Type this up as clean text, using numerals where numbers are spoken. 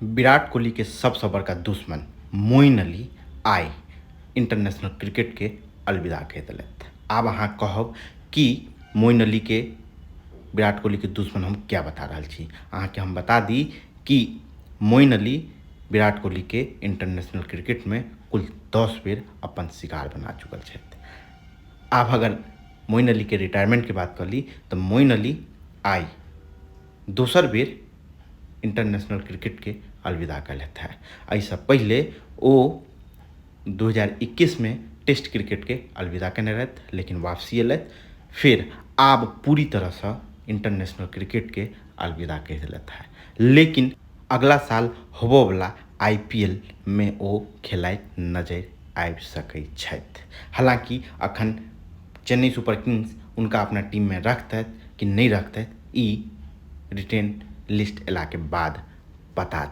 विराट कोहली के सबसे बड़का दुश्मन मोइन अली आइ इंटरनेशनल क्रिकेट के अलविदा कह दिलथि। आब अहाँ कहब कि मोइन अली के विराट कोहली के दुश्मन हम क्या बता रहा छी। अहाँके हम बता दी कि मोइन अली विराट कोहली के इंटरनेशनल क्रिकेट में कुल 10 बेर अपन शिकार बना चुकल छथि। आब अगर मोइन अली के रिटायरमेंट के बात कर ली तो मोइन अली आइ दोसर बेर इंटरनेशनल क्रिकेट के अलविदा कलथि है। एहिसँ पहले ओ 2021 में टेस्ट क्रिकेट के अलविदा कने रहथि, लेकिन वापसी अयलथि। फिर आब पूरी तरह से इंटरनेशनल क्रिकेट के अलविदा कह दिलथि है। लेकिन अगला साल होबोवला IPL में ओ खेलाइत नजर आबि सकै छथि। हालांकि अखन चेन्नई सुपर किंग्स उनका अपना टीम में रखतथि कि नहीं रखतथि, ई रिटेन लिस्ट अयला के बाद पता चल